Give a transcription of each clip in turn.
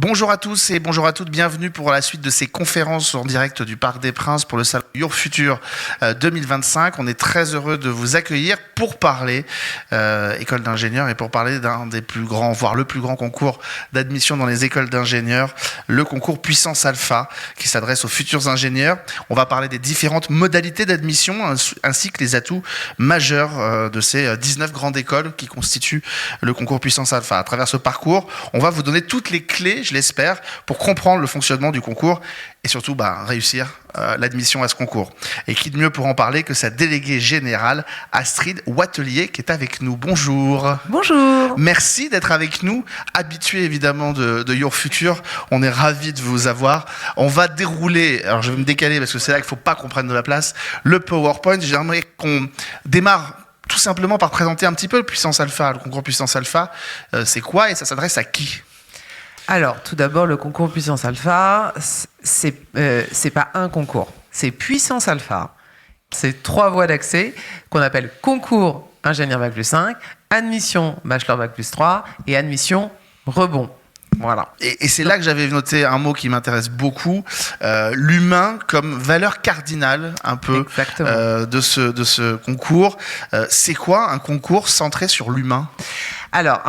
Bonjour à tous et bonjour à toutes, bienvenue pour la suite de ces conférences en direct du Parc des Princes pour le salon Your Future 2025. On est très heureux de vous accueillir pour parler école d'ingénieurs et pour parler d'un des plus grands, voire le plus grand concours d'admission dans les écoles d'ingénieurs, le concours Puissance Alpha qui s'adresse aux futurs ingénieurs. On va parler des différentes modalités d'admission ainsi que les atouts majeurs de ces 19 grandes écoles qui constituent le concours Puissance Alpha. À travers ce parcours, on va vous donner toutes les clés, je l'espère, pour comprendre le fonctionnement du concours et surtout réussir l'admission à ce concours. Et qui de mieux pour en parler que sa déléguée générale, Astrid Wattelier, qui est avec nous. Bonjour. Bonjour. Merci d'être avec nous, habitué évidemment de Your Future. On est ravis de vous avoir. On va dérouler, alors je vais me décaler parce que c'est là qu'il ne faut pas qu'on prenne de la place, le PowerPoint. J'aimerais qu'on démarre tout simplement par présenter un petit peu le Puissance Alpha. Le concours Puissance Alpha, c'est quoi et ça s'adresse à qui ? Alors, tout d'abord, le concours Puissance Alpha, c'est pas un concours, c'est Puissance Alpha. C'est 3 voies d'accès qu'on appelle concours ingénieur Bac plus 5, admission bachelor Bac plus 3 et admission rebond. Voilà. Et c'est là que j'avais noté un mot qui m'intéresse beaucoup, l'humain comme valeur cardinale un peu de ce concours. C'est quoi un concours centré sur l'humain ? Alors,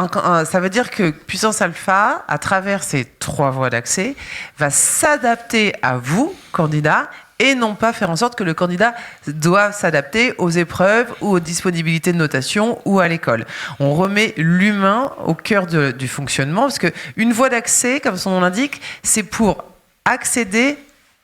ça veut dire que Puissance Alpha, à travers ces 3 voies d'accès, va s'adapter à vous, candidat, et non pas faire en sorte que le candidat doive s'adapter aux épreuves ou aux disponibilités de notation ou à l'école. On remet l'humain au cœur du fonctionnement, parce qu'une voie d'accès, comme son nom l'indique, c'est pour accéder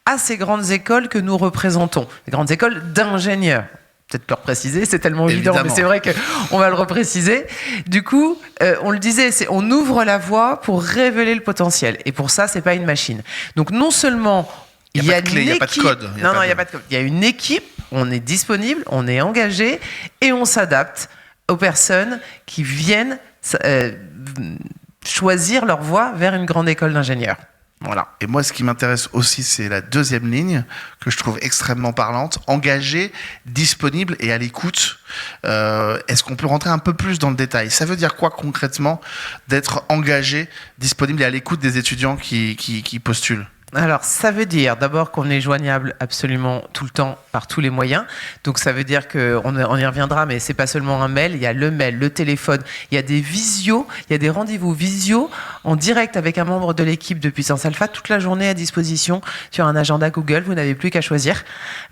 à ces grandes écoles que nous représentons, les grandes écoles d'ingénieurs. Peut-être le repréciser, c'est tellement évident, mais c'est vrai qu'on va le repréciser. Du coup, on le disait, on ouvre la voie pour révéler le potentiel. Et pour ça, c'est pas une machine. Donc non seulement il y a il n'y a pas de code. Il n'y a pas de code. Il y a une équipe, on est disponible, on est engagé et on s'adapte aux personnes qui viennent choisir leur voie vers une grande école d'ingénieurs. Voilà. Et moi, ce qui m'intéresse aussi, c'est la deuxième ligne que je trouve extrêmement parlante, engagé, disponible et à l'écoute. Est-ce qu'on peut rentrer un peu plus dans le détail ? Ça veut dire quoi concrètement d'être engagé, disponible et à l'écoute des étudiants qui postulent ? Alors, ça veut dire d'abord qu'on est joignable absolument tout le temps par tous les moyens. Donc, ça veut dire qu'on y reviendra, mais c'est pas seulement un mail. Il y a le mail, le téléphone, il y a des visios, il y a des rendez-vous visio en direct avec un membre de l'équipe de Puissance Alpha toute la journée à disposition sur un agenda Google. Vous n'avez plus qu'à choisir.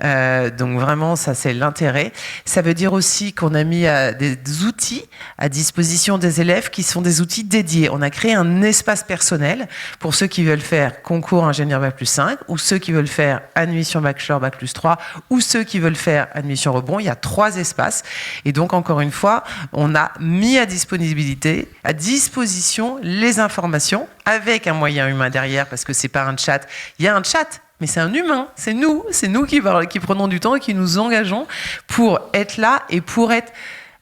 Donc, vraiment, ça, c'est l'intérêt. Ça veut dire aussi qu'on a mis des outils à disposition des élèves qui sont des outils dédiés. On a créé un espace personnel pour ceux qui veulent faire concours ingénieur Bac plus 5 ou ceux qui veulent faire admission bachelor Bac plus 3 ou ceux qui veulent faire admission rebond. Il y a 3 espaces et donc encore une fois on a mis à disposition les informations avec un moyen humain derrière parce que c'est pas un chat, il y a un chat mais c'est un humain, c'est nous qui prenons du temps et qui nous engageons pour être là et pour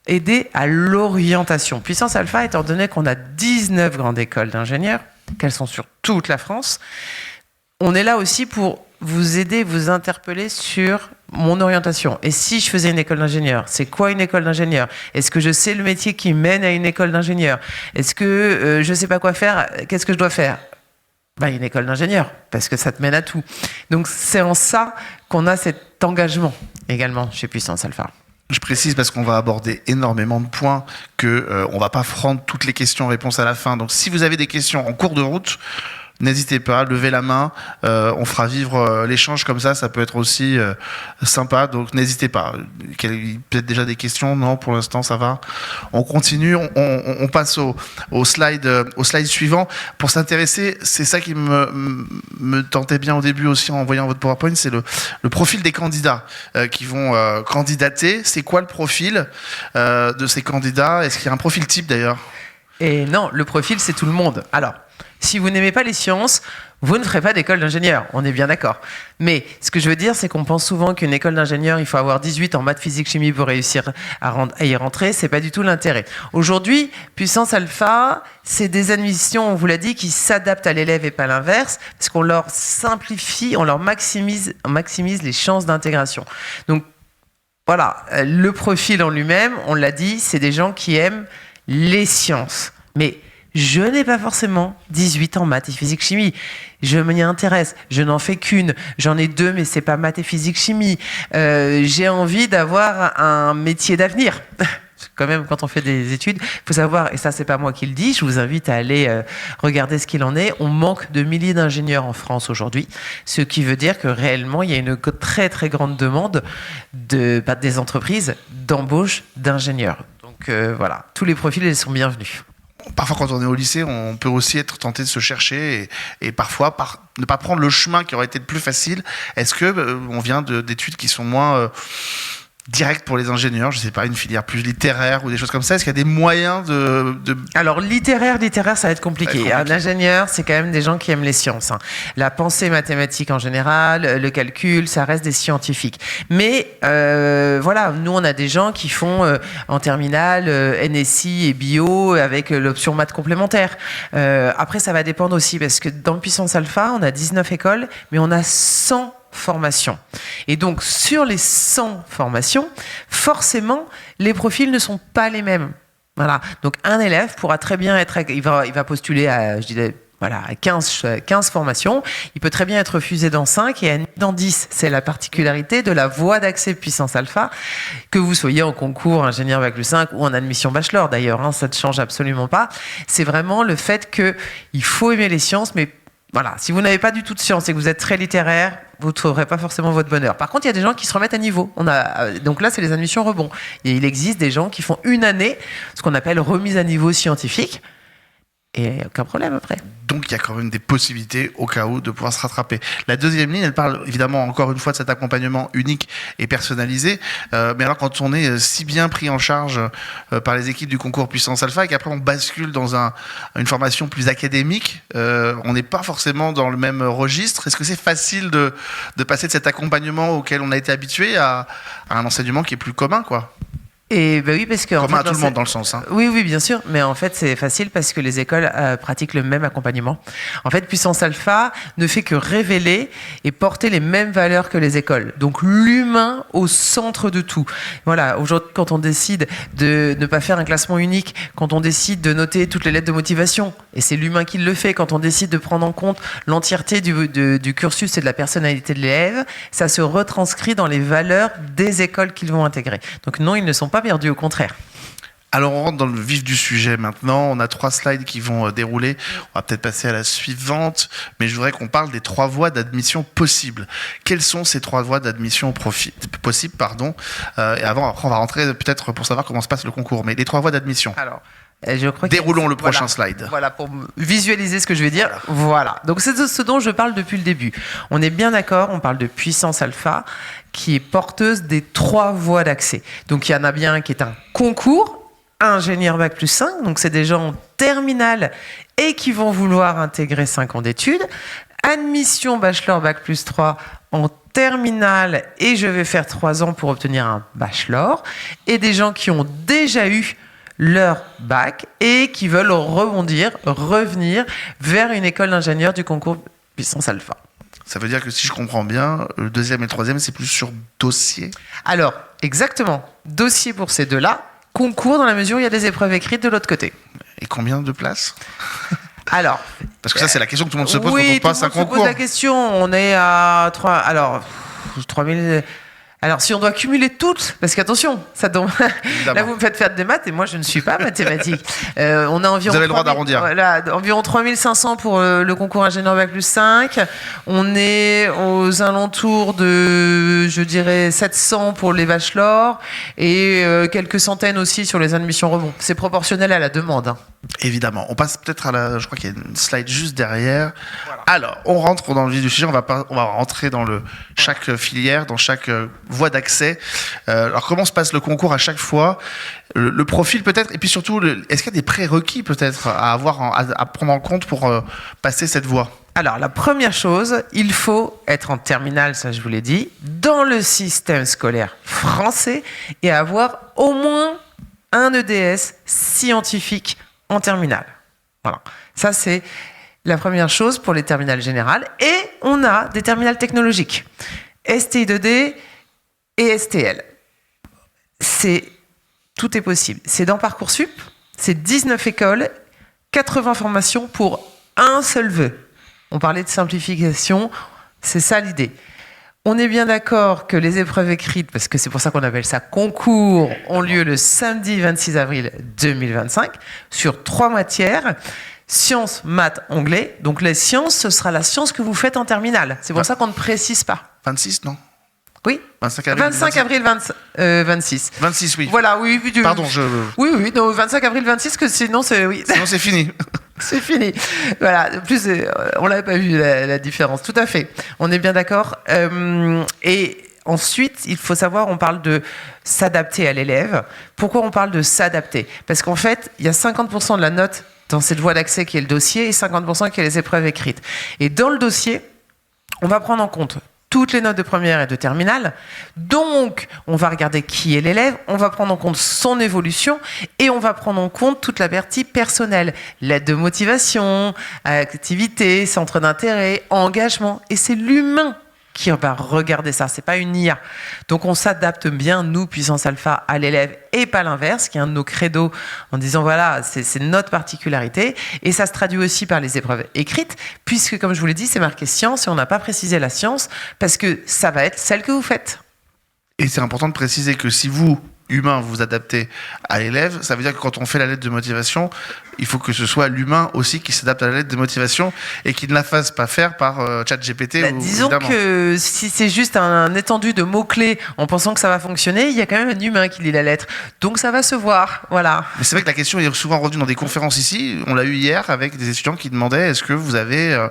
aider à l'orientation. Puissance Alpha, étant donné qu'on a 19 grandes écoles d'ingénieurs, qu'elles sont sur toute la France, on est là aussi pour vous aider, vous interpeller sur mon orientation. Et si je faisais une école d'ingénieur, c'est quoi une école d'ingénieur ? Est-ce que je sais le métier qui mène à une école d'ingénieur ? Est-ce que je ne sais pas quoi faire ? Qu'est-ce que je dois faire ? Une école d'ingénieur, parce que ça te mène à tout. Donc c'est en ça qu'on a cet engagement également chez Puissance Alpha. Je précise parce qu'on va aborder énormément de points on ne va pas prendre toutes les questions-réponses à la fin. Donc si vous avez des questions en cours de route, n'hésitez pas, levez la main, on fera vivre l'échange comme ça peut être aussi sympa, donc n'hésitez pas. Peut-être déjà des questions ? Non, pour l'instant ça va. On continue, on passe au slide suivant. Pour s'intéresser, c'est ça qui me tentait bien au début aussi en voyant votre PowerPoint, c'est le profil des candidats qui vont candidater. C'est quoi le profil de ces candidats ? Est-ce qu'il y a un profil type d'ailleurs ? Et non, le profil c'est tout le monde. Alors, si vous n'aimez pas les sciences, vous ne ferez pas d'école d'ingénieur, on est bien d'accord. Mais ce que je veux dire, c'est qu'on pense souvent qu'une école d'ingénieur, il faut avoir 18 en maths, physique, chimie pour réussir à y rentrer. C'est pas du tout l'intérêt. Aujourd'hui, Puissance Alpha, c'est des admissions, on vous l'a dit, qui s'adaptent à l'élève et pas l'inverse, parce qu'on leur simplifie, on leur maximise les chances d'intégration. Donc, voilà, le profil en lui-même, on l'a dit, c'est des gens qui aiment les sciences. Mais je n'ai pas forcément 18 en maths et physique chimie. Je m'y intéresse, je n'en fais qu'une. J'en ai 2, mais c'est pas maths et physique chimie. J'ai envie d'avoir un métier d'avenir. Quand même, quand on fait des études, il faut savoir, et ça c'est pas moi qui le dis, je vous invite à aller regarder ce qu'il en est. On manque de milliers d'ingénieurs en France aujourd'hui, ce qui veut dire que réellement il y a une très très grande demande des entreprises d'embauche d'ingénieurs. Donc voilà, tous les profils ils sont bienvenus. Parfois, quand on est au lycée, on peut aussi être tenté de se chercher et parfois ne pas prendre le chemin qui aurait été le plus facile. Est-ce que on vient d'études qui sont moins directes pour les ingénieurs, je ne sais pas, une filière plus littéraire ou des choses comme ça? Est-ce qu'il y a des moyens Alors, littéraire, ça va être compliqué. Un ingénieur, c'est quand même des gens qui aiment les sciences. Hein. La pensée mathématique en général, le calcul, ça reste des scientifiques. Mais voilà, nous, on a des gens qui font en terminale NSI et bio avec l'option maths complémentaire. Après, ça va dépendre aussi parce que dans le Puissance Alpha, on a 19 écoles, mais on a 100 formations. Et donc, sur les 100 formations, forcément, les profils ne sont pas les mêmes. Voilà. Donc, un élève pourra très bien être... Il va postuler à, je dirais, voilà, à 15 formations. Il peut très bien être refusé dans 5 et dans 10. C'est la particularité de la voie d'accès Puissance Alpha, que vous soyez en concours ingénieur bac plus 5 ou en admission bachelor d'ailleurs, hein, ça ne change absolument pas. C'est vraiment le fait qu'il faut aimer les sciences, mais voilà, si vous n'avez pas du tout de sciences et que vous êtes très littéraire, vous ne trouverez pas forcément votre bonheur. Par contre, il y a des gens qui se remettent à niveau. Donc là, c'est les admissions rebond. Et il existe des gens qui font une année, ce qu'on appelle remise à niveau scientifique, et aucun problème après. Donc il y a quand même des possibilités au cas où de pouvoir se rattraper. La deuxième ligne, elle parle évidemment encore une fois de cet accompagnement unique et personnalisé. Mais alors quand on est si bien pris en charge par les équipes du concours Puissance Alpha et qu'après on bascule dans une formation plus académique, on n'est pas forcément dans le même registre. Est-ce que c'est facile de passer de cet accompagnement auquel on a été habitué à un enseignement qui est plus commun, quoi? Et ben oui, parce que commun à tout le monde dans le sens. Hein. Oui, bien sûr. Mais en fait, c'est facile parce que les écoles pratiquent le même accompagnement. En fait, Puissance Alpha ne fait que révéler et porter les mêmes valeurs que les écoles. Donc, l'humain au centre de tout. Voilà. Aujourd'hui, quand on décide de ne pas faire un classement unique, quand on décide de noter toutes les lettres de motivation, et c'est l'humain qui le fait, quand on décide de prendre en compte l'entièreté du cursus et de la personnalité de l'élève, ça se retranscrit dans les valeurs des écoles qu'ils vont intégrer. Donc, non, ils ne sont pas perdu, au contraire. Alors on rentre dans le vif du sujet maintenant. On a 3 slides qui vont dérouler. On va peut-être passer à la suivante, mais je voudrais qu'on parle des 3 voies d'admission possibles. Quelles sont ces 3 voies d'admission possibles, et après on va rentrer peut-être pour savoir comment se passe le concours. Mais les 3 voies d'admission. Alors, je crois déroulons le prochain slide. Voilà, pour visualiser ce que je vais dire. Voilà. Donc c'est de ce dont je parle depuis le début. On est bien d'accord, on parle de Puissance Alpha, qui est porteuse des 3 voies d'accès. Donc il y en a bien un qui est un concours, ingénieur bac plus 5, donc c'est des gens en terminale et qui vont vouloir intégrer 5 ans d'études. Admission bachelor bac plus 3 en terminale et je vais faire 3 ans pour obtenir un bachelor. Et des gens qui ont déjà eu leur bac et qui veulent revenir vers une école d'ingénieur du concours Puissance Alpha. Ça veut dire que si je comprends bien, le 2e et le 3e, c'est plus sur dossier? Alors, exactement. Dossier pour ces deux-là. Concours dans la mesure où il y a des épreuves écrites de l'autre côté. Et combien de places? Alors... Parce que ça, c'est la question que tout le monde se pose quand on passe un concours. Oui, tout le monde se pose la question. On est à 3... Alors, 3000... Alors, si on doit cumuler toutes, parce qu'attention, ça tombe. Là, vous me faites faire des maths et moi, je ne suis pas mathématique. On a environ. Vous avez le droit d'arrondir. Voilà, environ 3500 pour le concours ingénieur bac plus 5. On est aux alentours de, je dirais, 700 pour les bachelors et quelques centaines aussi sur les admissions rebond. C'est proportionnel à la demande. Hein. Évidemment. On passe peut-être à je crois qu'il y a une slide juste derrière. Voilà. Alors, on rentre dans le vif du sujet. On va rentrer dans chaque filière, dans chaque voie d'accès. Alors, comment se passe le concours à chaque fois? Le profil peut-être, et puis surtout, est-ce qu'il y a des prérequis peut-être à prendre en compte pour passer cette voie? Alors, la première chose, il faut être en terminale, ça je vous l'ai dit, dans le système scolaire français et avoir au moins un EDS scientifique en terminale. Voilà. Ça, c'est la première chose pour les terminales générales. Et on a des terminales technologiques. STI2D et STL. Tout est possible. C'est dans Parcoursup. C'est 19 écoles 80 formations pour un seul vœu. On parlait de simplification, c'est ça l'idée. On est bien d'accord que les épreuves écrites, parce que c'est pour ça qu'on appelle ça concours, ont lieu le samedi 26 avril 2025 sur 3 matières. Sciences, maths, anglais. Donc les sciences, ce sera la science que vous faites en terminale. C'est pour ça qu'on ne précise pas. 26, non? Oui. 25 avril 26. 26, oui. Voilà, oui. Pardon, Oui, non, 25 avril 26, que sinon c'est... Oui. Sinon c'est fini. C'est fini. Voilà, en plus, on n'avait pas vu la différence. Tout à fait. On est bien d'accord. Et ensuite, il faut savoir, on parle de s'adapter à l'élève. Pourquoi on parle de s'adapter? Parce qu'en fait, il y a 50% de la note dans cette voie d'accès qui est le dossier et 50% qui est les épreuves écrites. Et dans le dossier, on va prendre en compte toutes les notes de première et de terminale. Donc, on va regarder qui est l'élève, on va prendre en compte son évolution et on va prendre en compte toute la partie personnelle. L'aide de motivation, activité, centre d'intérêt, engagement. Et c'est l'humain qui va regarder ça, c'est pas une IA. Donc on s'adapte bien, nous, Puissance Alpha, à l'élève et pas l'inverse, qui est un de nos credos, en disant voilà, c'est notre particularité. Et ça se traduit aussi par les épreuves écrites, puisque comme je vous l'ai dit, c'est marqué science et on n'a pas précisé la science, parce que ça va être celle que vous faites. Et c'est important de préciser que si vous, humain, vous adaptez à l'élève, ça veut dire que quand on fait la lettre de motivation, il faut que ce soit l'humain aussi qui s'adapte à la lettre de motivation et qui ne la fasse pas faire par ChatGPT. Disons que si c'est juste un étendu de mots-clés en pensant que ça va fonctionner, il y a quand même un humain qui lit la lettre. Donc ça va se voir, voilà. Mais c'est vrai que la question est souvent revenue dans des conférences ici. On l'a eu hier avec des étudiants qui demandaient est-ce que vous avez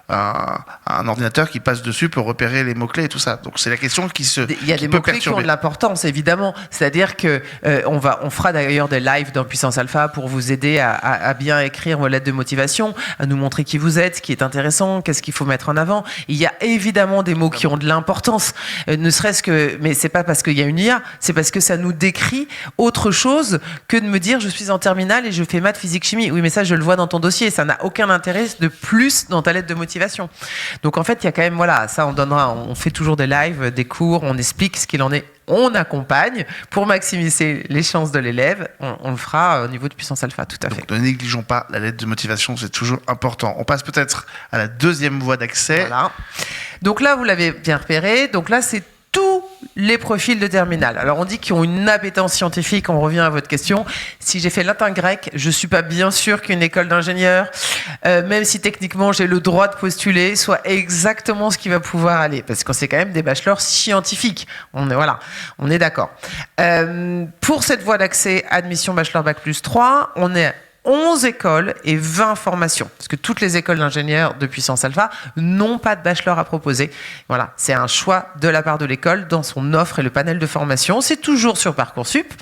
un ordinateur qui passe dessus pour repérer les mots-clés et tout ça. Donc c'est la question qui se Il y a des mots-clés qui ont de l'importance, évidemment. C'est-à-dire que on fera d'ailleurs des lives dans Puissance Alpha pour vous aider à bien écrire vos lettres de motivation, à nous montrer qui vous êtes, ce qui est intéressant, qu'est-ce qu'il faut mettre en avant. Il y a évidemment des mots qui ont de l'importance, ne serait-ce que, mais c'est pas parce qu'il y a une IA, c'est parce que ça nous décrit autre chose que de me dire je suis en terminale et je fais maths, physique, chimie. Oui, mais ça je le vois dans ton dossier, ça n'a aucun intérêt de plus dans ta lettre de motivation. Donc en fait, il y a quand même, voilà, ça on fait toujours des lives, des cours, on explique ce qu'il en est. On accompagne pour maximiser les chances de l'élève. On le fera au niveau de Puissance Alpha, tout à fait. Donc ne négligeons pas la lettre de motivation, c'est toujours important. On passe peut-être à la deuxième voie d'accès. Voilà. Donc là, vous l'avez bien repéré. Donc là, c'est tous les profils de terminale. Alors on dit qu'ils ont une appétence scientifique, on revient à votre question. Si j'ai fait latin-grec, je ne suis pas bien sûr qu'une école d'ingénieur, même si techniquement j'ai le droit de postuler, soit exactement ce qui va pouvoir aller, parce que c'est quand même des bachelors scientifiques. On est d'accord. Pour cette voie d'accès, admission bachelor bac plus 3, on est 11 écoles et 20 formations. Parce que toutes les écoles d'ingénieurs de Puissance Alpha n'ont pas de bachelor à proposer. Voilà, c'est un choix de la part de l'école dans son offre et le panel de formation. C'est toujours sur Parcoursup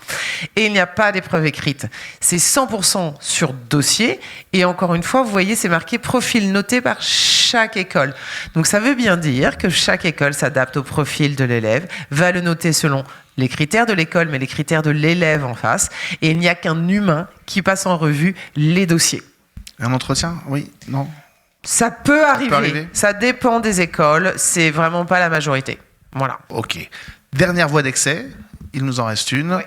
et il n'y a pas d'épreuve écrite. C'est 100% sur dossier et encore une fois, vous voyez, c'est marqué profil noté par chaque école. Donc ça veut bien dire que chaque école s'adapte au profil de l'élève, va le noter selon les critères de l'école, mais les critères de l'élève en face. Et il n'y a qu'un humain qui passe en revue les dossiers. Un entretien? Oui? Non? Ça peut arriver. Ça dépend des écoles. C'est vraiment pas la majorité. Voilà. Ok. Dernière voie d'accès. Il nous en reste une. Oui.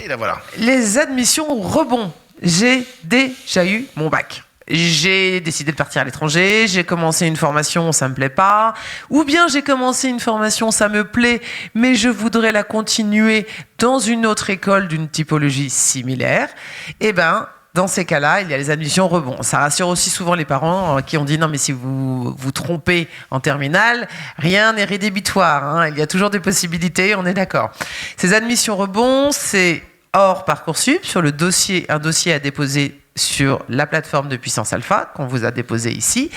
Et la voilà. Les admissions rebond. J'ai déjà eu mon bac. J'ai décidé de partir à l'étranger, j'ai commencé une formation, ça me plaît pas, ou bien j'ai commencé une formation, ça me plaît, mais je voudrais la continuer dans une autre école d'une typologie similaire. Eh ben, dans ces cas-là, il y a les admissions rebond. Ça rassure aussi souvent les parents qui ont dit non, mais si vous vous trompez en terminale, rien n'est rédhibitoire, hein. Il y a toujours des possibilités, on est d'accord. Ces admissions rebond, c'est hors Parcoursup, sur le dossier, un dossier à déposer sur la plateforme de Puissance Alpha qu'on vous a déposé ici.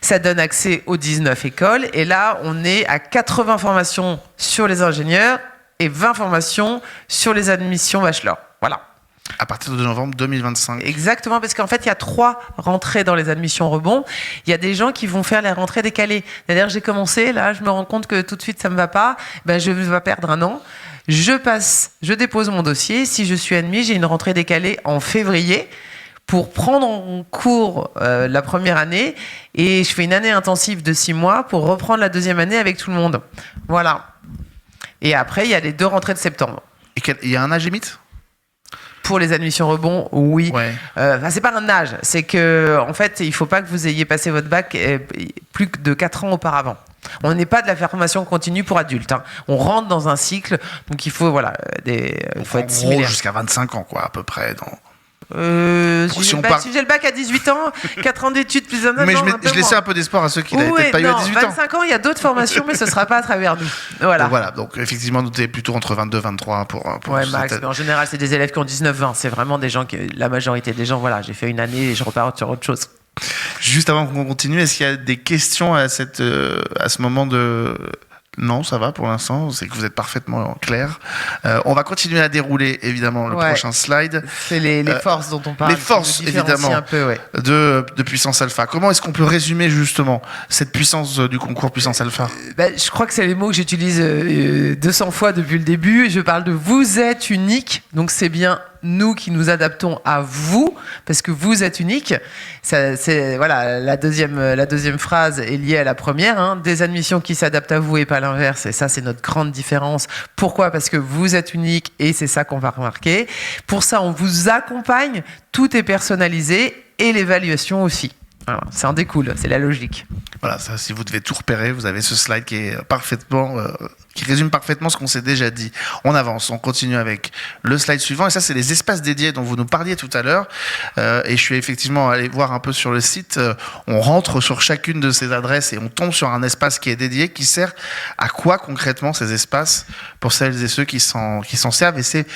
Ça donne accès aux 19 écoles et là on est à 80 formations sur les ingénieurs et 20 formations sur les admissions bachelor. Voilà. À partir de novembre 2025. Exactement, parce qu'en fait, il y a 3 rentrées dans les admissions rebond. Il y a des gens qui vont faire les rentrées décalées. C'est-à-dire, j'ai commencé, là, je me rends compte que tout de suite, ça ne me va pas. Ben, je vais perdre un an. Je dépose mon dossier. Si je suis admis, j'ai une rentrée décalée en février pour prendre en cours la première année et je fais une année intensive de 6 mois pour reprendre la deuxième année avec tout le monde. Voilà. Et après, il y a les 2 rentrées de septembre. Et il y a un âge limite Pour les admissions rebond, oui. Ouais. C'est pas un âge, c'est que en fait, il faut pas que vous ayez passé votre bac plus de 4 ans auparavant. On n'est pas de la formation continue pour adultes. Hein. On rentre dans un cycle, donc il faut faut être similaire. Jusqu'à 25 ans, quoi, à peu près. Si j'ai le bac à 18 ans, 4 ans d'études plus un an. Mais je laissais un peu d'espoir à ceux qui n'avaient peut-être pas eu à 18 ans. 25 ans, il y a d'autres formations, mais ce ne sera pas à travers nous. Voilà. Donc effectivement, nous étions plutôt entre 22 et 23 pour max. Mais en général, c'est des élèves qui ont 19-20. C'est vraiment des gens la majorité des gens, j'ai fait une année et je repars sur autre chose. Juste avant qu'on continue, est-ce qu'il y a des questions à ce moment de... Non, ça va pour l'instant, c'est que vous êtes parfaitement clair. On va continuer à dérouler, évidemment, le prochain slide. C'est les forces dont on parle. Les forces, évidemment, un peu, de Puissance Alpha. Comment est-ce qu'on peut résumer, justement, cette puissance du concours Puissance Alpha ? Je crois que c'est les mots que j'utilise 200 fois depuis le début. Je parle de « vous êtes unique », donc c'est bien nous qui nous adaptons à vous, parce que vous êtes unique. La deuxième phrase est liée à la première, hein, des admissions qui s'adaptent à vous et pas l'inverse, et ça c'est notre grande différence. Pourquoi ? Parce que vous êtes unique et c'est ça qu'on va remarquer. Pour ça, on vous accompagne, tout est personnalisé et l'évaluation aussi. Voilà, ça en découle, c'est la logique. Voilà, ça, si vous devez tout repérer, vous avez ce slide qui résume parfaitement ce qu'on s'est déjà dit. On avance, on continue avec le slide suivant. Et ça, c'est les espaces dédiés dont vous nous parliez tout à l'heure. Et je suis effectivement allé voir un peu sur le site. On rentre sur chacune de ces adresses et on tombe sur un espace qui est dédié, qui sert à quoi concrètement ces espaces pour celles et ceux qui s'en servent. Et c'est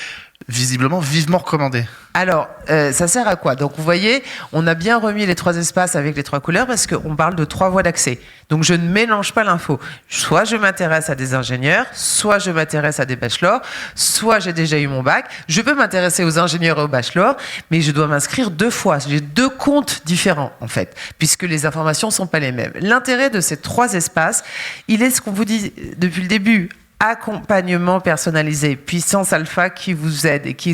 visiblement vivement recommandé. Alors, ça sert à quoi ? Donc, vous voyez, on a bien remis les 3 espaces avec les 3 couleurs parce qu'on parle de 3 voies d'accès. Donc, je ne mélange pas l'info. Soit je m'intéresse à des ingénieurs, soit je m'intéresse à des bachelors, soit j'ai déjà eu mon bac. Je peux m'intéresser aux ingénieurs et aux bachelors, mais je dois m'inscrire 2 fois. J'ai 2 comptes différents, en fait, puisque les informations ne sont pas les mêmes. L'intérêt de ces 3 espaces, il est ce qu'on vous dit depuis le début. Accompagnement personnalisé, Puissance Alpha qui vous aide et qui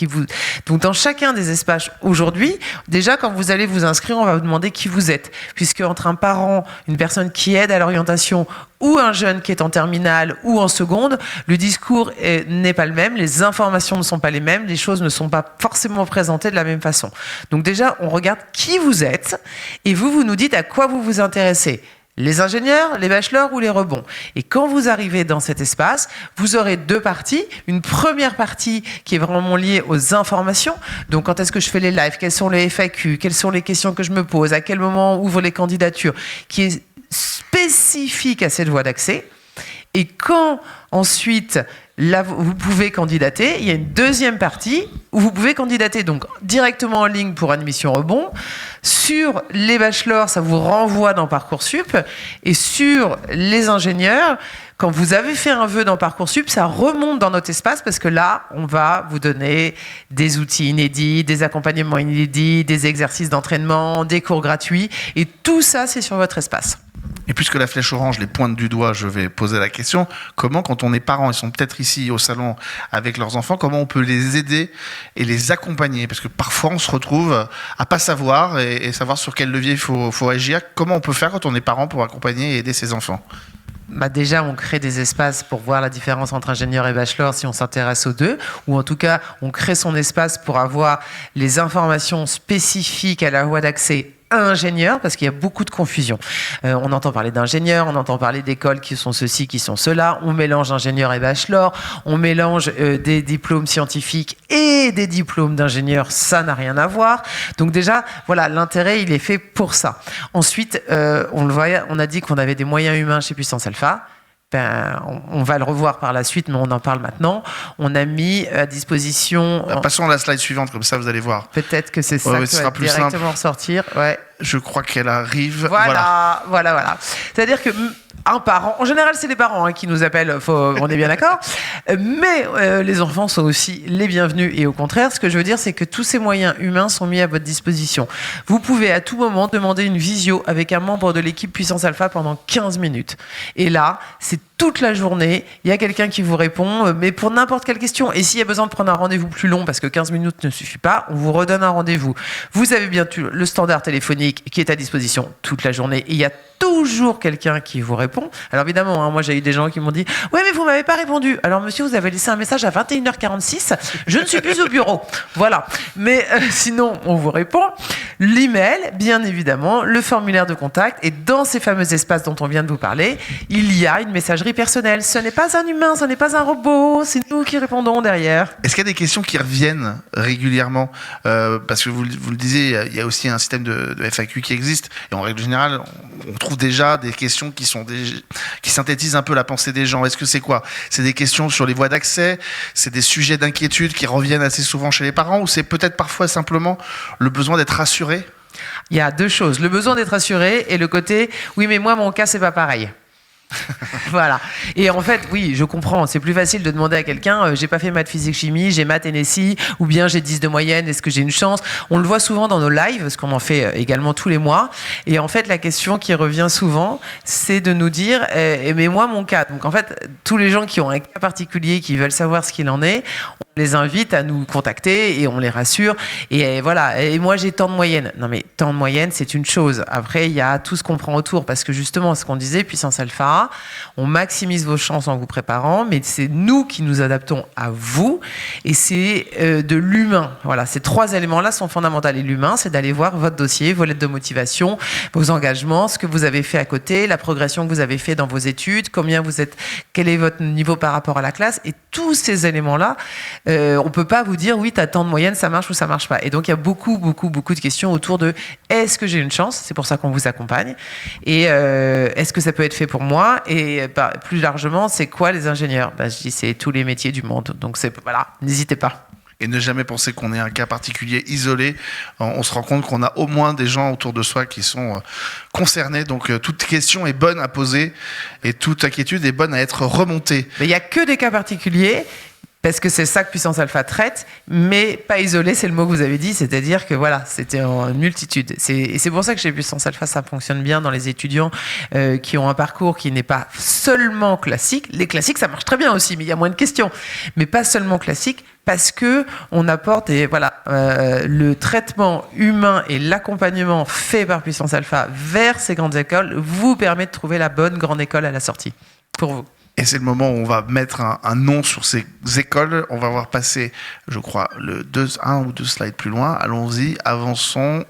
vous... Donc, dans chacun des espaces aujourd'hui, déjà, quand vous allez vous inscrire, on va vous demander qui vous êtes. Puisque entre un parent, une personne qui aide à l'orientation ou un jeune qui est en terminale ou en seconde, le discours n'est pas le même, les informations ne sont pas les mêmes, les choses ne sont pas forcément présentées de la même façon. Donc, déjà, on regarde qui vous êtes et vous nous dites à quoi vous vous intéressez. Les ingénieurs, les bachelors ou les rebonds. Et quand vous arrivez dans cet espace, vous aurez 2 parties. Une première partie qui est vraiment liée aux informations. Donc, quand est-ce que je fais les lives ? Quels sont les FAQ ? Quelles sont les questions que je me pose ? À quel moment ouvrent les candidatures ? Qui est spécifique à cette voie d'accès. Et quand ensuite vous pouvez candidater, il y a une deuxième partie où vous pouvez candidater donc directement en ligne pour admission rebond. Sur les bachelors, ça vous renvoie dans Parcoursup. Et sur les ingénieurs, quand vous avez fait un vœu dans Parcoursup, ça remonte dans notre espace parce que là, on va vous donner des outils inédits, des accompagnements inédits, des exercices d'entraînement, des cours gratuits. Et tout ça, c'est sur votre espace. Et puisque la flèche orange les pointe du doigt, je vais poser la question, comment, quand on est parents, ils sont peut-être ici au salon avec leurs enfants, comment on peut les aider et les accompagner ? Parce que parfois, on se retrouve à pas savoir et savoir sur quel levier il faut agir. Comment on peut faire quand on est parent pour accompagner et aider ses enfants ? Déjà, on crée des espaces pour voir la différence entre ingénieur et bachelor si on s'intéresse aux deux, ou en tout cas, on crée son espace pour avoir les informations spécifiques à la voie d'accès ingénieur, parce qu'il y a beaucoup de confusion. On entend parler d'ingénieurs, on entend parler d'écoles qui sont ceci, qui sont cela, on mélange ingénieur et bachelor, on mélange des diplômes scientifiques et des diplômes d'ingénieur, ça n'a rien à voir. Donc déjà, voilà, l'intérêt, il est fait pour ça. Ensuite, on le voyait, on a dit qu'on avait des moyens humains chez Puissance Alpha. On va le revoir par la suite, mais on en parle maintenant. On a mis à disposition... Passons à la slide suivante, comme ça vous allez voir. Peut-être que c'est ça qui va directement ressortir. Ouais. Je crois qu'elle arrive. Voilà. C'est-à-dire que un parent, en général c'est les parents qui nous appellent, on est bien d'accord, mais les enfants sont aussi les bienvenus et au contraire, ce que je veux dire c'est que tous ces moyens humains sont mis à votre disposition. Vous pouvez à tout moment demander une visio avec un membre de l'équipe Puissance Alpha pendant 15 minutes. Et là, c'est toute la journée, il y a quelqu'un qui vous répond, mais pour n'importe quelle question. Et s'il y a besoin de prendre un rendez-vous plus long, parce que 15 minutes ne suffit pas, on vous redonne un rendez-vous. Vous avez bien le standard téléphonique qui est à disposition toute la journée. Et il y a toujours quelqu'un qui vous répond. Alors évidemment, moi j'ai eu des gens qui m'ont dit « Ouais, mais vous ne m'avez pas répondu. Alors monsieur, vous avez laissé un message à 21h46. Je ne suis plus au bureau. » Voilà. Mais sinon, on vous répond. L'email, bien évidemment, le formulaire de contact. Et dans ces fameux espaces dont on vient de vous parler, il y a une messagerie personnelle. Ce n'est pas un humain, ce n'est pas un robot, c'est nous qui répondons derrière. Est-ce qu'il y a des questions qui reviennent régulièrement parce que vous le disiez, il y a aussi un système de FAQ qui existe. Et en règle générale, on trouve déjà des questions qui synthétisent un peu la pensée des gens. Est-ce que c'est quoi? C'est des questions sur les voies d'accès? C'est des sujets d'inquiétude qui reviennent assez souvent chez les parents? Ou c'est peut-être parfois simplement le besoin d'être rassuré? Il y a deux choses. Le besoin d'être rassuré et le côté « Oui, mais moi, mon cas, c'est pas pareil ». Voilà. Et en fait, oui, je comprends. C'est plus facile de demander à quelqu'un j'ai pas fait maths, physique, chimie, j'ai maths NSI, ou bien j'ai 10 de moyenne, est-ce que j'ai une chance? On le voit souvent dans nos lives, parce qu'on en fait également tous les mois. Et en fait, la question qui revient souvent, c'est de nous dire mais moi, mon cas. Donc en fait, tous les gens qui ont un cas particulier, qui veulent savoir ce qu'il en est, on les invite à nous contacter et on les rassure. Et voilà. Et moi, j'ai tant de moyenne. Non, mais tant de moyenne, c'est une chose. Après, il y a tout ce qu'on prend autour, parce que justement, ce qu'on disait, puissance alpha, on maximise vos chances en vous préparant, mais c'est nous qui nous adaptons à vous, et c'est de l'humain. Voilà, ces trois éléments-là sont fondamentaux. Et l'humain, c'est d'aller voir votre dossier, vos lettres de motivation, vos engagements, ce que vous avez fait à côté, la progression que vous avez fait dans vos études, quel est votre niveau par rapport à la classe, et tous ces éléments-là, on peut pas vous dire oui, t'as tant de moyenne, ça marche ou ça marche pas. Et donc il y a beaucoup de questions autour de est-ce que j'ai une chance? C'est pour ça qu'on vous accompagne. Et est-ce que ça peut être fait pour moi? Et plus largement, c'est quoi les ingénieurs? Je dis c'est tous les métiers du monde. Donc voilà, n'hésitez pas. Et ne jamais penser qu'on est un cas particulier isolé. On se rend compte qu'on a au moins des gens autour de soi qui sont concernés. Donc toute question est bonne à poser et toute inquiétude est bonne à être remontée. Mais il n'y a que des cas particuliers. Parce que c'est ça que Puissance Alpha traite, mais pas isolé, c'est le mot que vous avez dit, c'est-à-dire que voilà, c'était en multitude. Et c'est pour ça que chez Puissance Alpha, ça fonctionne bien dans les étudiants qui ont un parcours qui n'est pas seulement classique. Les classiques, ça marche très bien aussi, mais il y a moins de questions. Mais pas seulement classique, parce que on apporte le traitement humain et l'accompagnement fait par Puissance Alpha vers ces grandes écoles vous permet de trouver la bonne grande école à la sortie pour vous. Et c'est le moment où on va mettre un nom sur ces écoles. On va voir passer, je crois, un ou deux slides plus loin. Allons-y, avançons.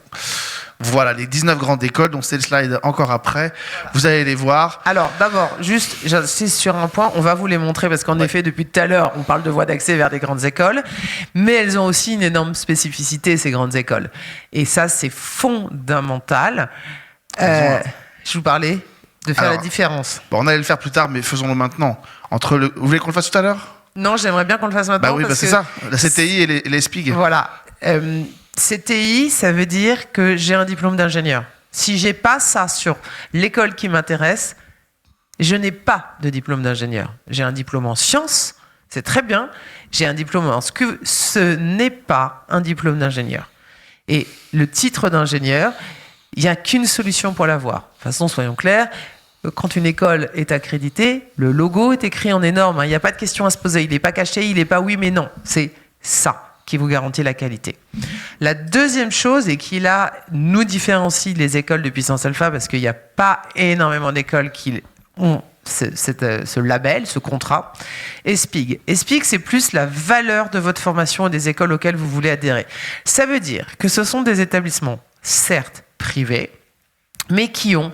Voilà, les 19 grandes écoles, donc c'est le slide encore après. Vous allez les voir. Alors, d'abord, juste, j'insiste sur un point, on va vous les montrer parce qu'en effet, depuis tout à l'heure, on parle de voies d'accès vers des grandes écoles, mais elles ont aussi une énorme spécificité, ces grandes écoles. Et ça, c'est fondamental. Je vous parlais de faire la différence. Bon, on allait le faire plus tard, mais faisons-le maintenant. Vous voulez qu'on le fasse tout à l'heure? Non, j'aimerais bien qu'on le fasse maintenant. Oui, c'est ça, la CTI et les SPIG. Voilà. CTI, ça veut dire que j'ai un diplôme d'ingénieur. Si j'ai pas ça sur l'école qui m'intéresse, je n'ai pas de diplôme d'ingénieur. J'ai un diplôme en sciences, c'est très bien. J'ai un diplôme en ce n'est pas un diplôme d'ingénieur. Et le titre d'ingénieur, il n'y a qu'une solution pour l'avoir. De toute façon, soyons clairs, quand une école est accréditée, le logo est écrit en énorme. Il n'y a pas de question à se poser. Il n'est pas caché, il n'est pas oui, mais non. C'est ça qui vous garantit la qualité. La deuxième chose, et qui là nous différencie des écoles de Puissance Alpha, parce qu'il n'y a pas énormément d'écoles qui ont ce label, ce contrat, ESPIG. ESPIG, c'est plus la valeur de votre formation et des écoles auxquelles vous voulez adhérer. Ça veut dire que ce sont des établissements, certes privés, mais qui ont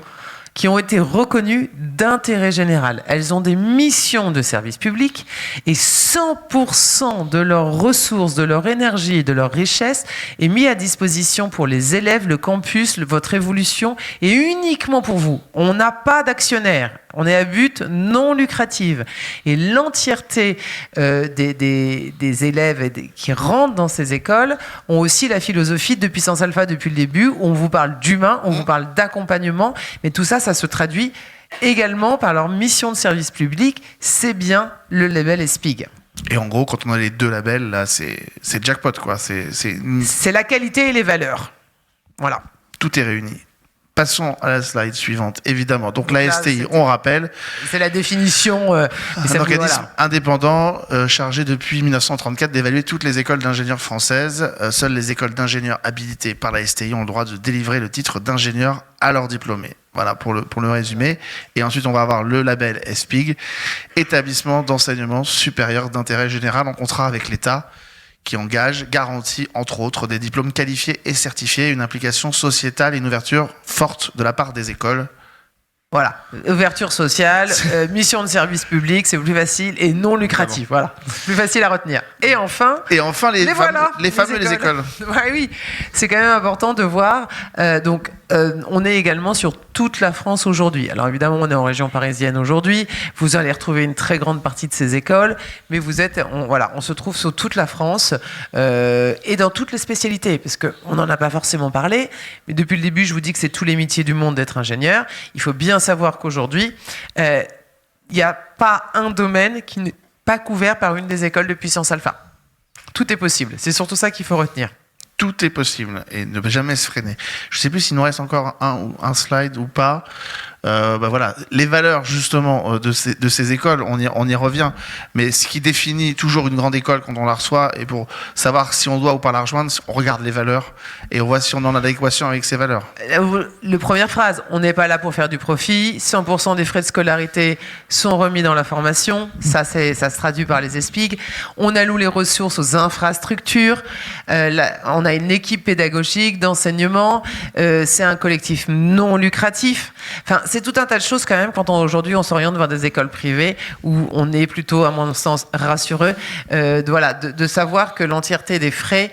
été reconnues d'intérêt général. Elles ont des missions de service public et 100% de leurs ressources, de leur énergie et de leur richesse est mis à disposition pour les élèves, le campus, votre évolution et uniquement pour vous. On n'a pas d'actionnaire. On est à but non lucratif. Et l'entièreté des élèves qui rentrent dans ces écoles ont aussi la philosophie de Puissance Alpha depuis le début, où on vous parle d'humain, on vous parle d'accompagnement, mais tout ça, ça se traduit également par leur mission de service public. C'est bien le label ESPIG. Et en gros, quand on a les deux labels, là, c'est jackpot, quoi. C'est la qualité et les valeurs. Voilà. Tout est réuni. Passons à la slide suivante, évidemment. Donc la Là, STI, on rappelle, c'est la définition. un organisme indépendant chargé depuis 1934 d'évaluer toutes les écoles d'ingénieurs françaises. Seules les écoles d'ingénieurs habilitées par la STI ont le droit de délivrer le titre d'ingénieur à leurs diplômés. Voilà pour le résumé. Et ensuite, on va avoir le label ESPIG, établissement d'enseignement supérieur d'intérêt général en contrat avec l'État, qui engage, garantit, entre autres, des diplômes qualifiés et certifiés, une implication sociétale et une ouverture forte de la part des écoles. Voilà, ouverture sociale, mission de service public, c'est plus facile et non lucratif. Voilà, plus facile à retenir. Et enfin, les écoles. Ouais, oui, c'est quand même important de voir. On est également sur toute la France aujourd'hui. Alors évidemment, on est en région parisienne aujourd'hui. Vous allez retrouver une très grande partie de ces écoles, mais on se trouve sur toute la France et dans toutes les spécialités, parce qu'on n'en a pas forcément parlé. Mais depuis le début, je vous dis que c'est tous les métiers du monde d'être ingénieur. Il faut bien savoir qu'aujourd'hui, il n'y a pas un domaine qui n'est pas couvert par une des écoles de puissance alpha. Tout est possible. C'est surtout ça qu'il faut retenir. Tout est possible et ne jamais se freiner. Je ne sais plus s'il nous reste encore un slide ou pas. Voilà, les valeurs justement de ces écoles, on y revient. Mais ce qui définit toujours une grande école quand on la reçoit, et pour savoir si on doit ou pas la rejoindre, on regarde les valeurs et on voit si on est en adéquation avec ces valeurs. La première phrase, on n'est pas là pour faire du profit. 100% des frais de scolarité sont remis dans la formation. Ça se traduit par les ESPIG. On alloue les ressources aux infrastructures. On a une équipe pédagogique d'enseignement. C'est un collectif non lucratif. Enfin, c'est tout un tas de choses quand même quand aujourd'hui on s'oriente vers des écoles privées où on est plutôt, à mon sens, rassureux de savoir que l'entièreté des frais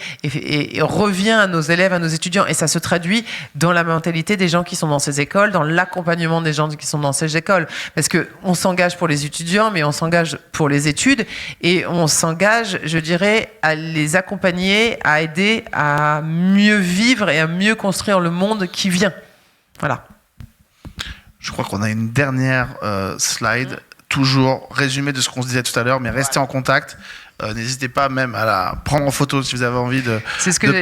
revient à nos élèves, à nos étudiants, et ça se traduit dans la mentalité des gens qui sont dans ces écoles, dans l'accompagnement des gens qui sont dans ces écoles, parce que on s'engage pour les étudiants, mais on s'engage pour les études, et on s'engage, je dirais, à les accompagner, à aider à mieux vivre et à mieux construire le monde qui vient. Voilà. Je crois qu'on a une dernière slide, toujours résumé de ce qu'on se disait tout à l'heure, mais restez en contact. N'hésitez pas même à la prendre en photo si vous avez envie de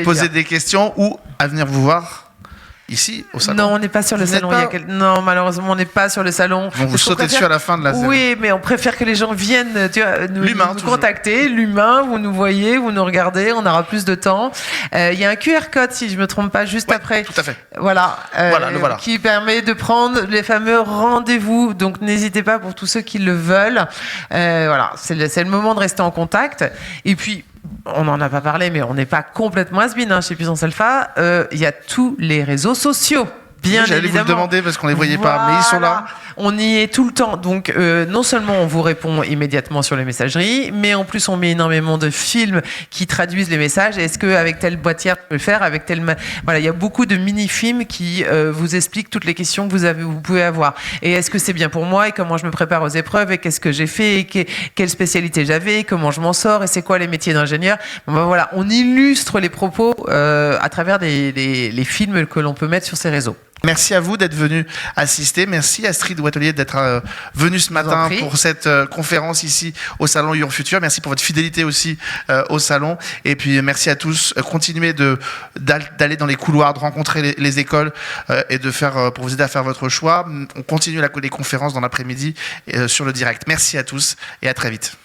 poser des questions ou à venir vous voir ici au salon. Non, on n'est pas sur le salon. Non, malheureusement, on n'est pas sur le salon. Bon, vous sautez dessus à la fin de la série. Oui, mais on préfère que les gens viennent nous contacter. L'humain, vous nous voyez, vous nous regardez, on aura plus de temps. Il y a un QR code, si je ne me trompe pas, juste après. Tout à fait. Voilà. Voilà. Qui permet de prendre les fameux rendez-vous. Donc, n'hésitez pas pour tous ceux qui le veulent. Voilà, c'est le moment de rester en contact. Et puis, on n'en a pas parlé, mais on n'est pas complètement has-been chez Puissance Alpha. Il y a tous les réseaux sociaux. Bien J'allais évidemment. vous le demander parce qu'on ne les voyait pas, mais ils sont là. On y est tout le temps. Donc, non seulement on vous répond immédiatement sur les messageries, mais en plus, on met énormément de films qui traduisent les messages. Est-ce qu'avec telle boîtière, on peut le faire avec telle... Voilà, il y a beaucoup de mini-films qui vous expliquent toutes les questions que vous pouvez avoir. Et est-ce que c'est bien pour moi? Et comment je me prépare aux épreuves? Et qu'est-ce que j'ai fait? Et quelle spécialité j'avais? Et comment je m'en sors? Et c'est quoi les métiers d'ingénieur? Voilà, on illustre les propos à travers les films que l'on peut mettre sur ces réseaux. Merci à vous d'être venu assister. Merci Astrid Watelier d'être venue ce matin pour cette conférence ici au Salon Your Future. Merci pour votre fidélité aussi au Salon. Et puis merci à tous. Continuez d'aller dans les couloirs, de rencontrer les écoles et pour vous aider à faire votre choix. On continue les conférences dans l'après-midi sur le direct. Merci à tous et à très vite.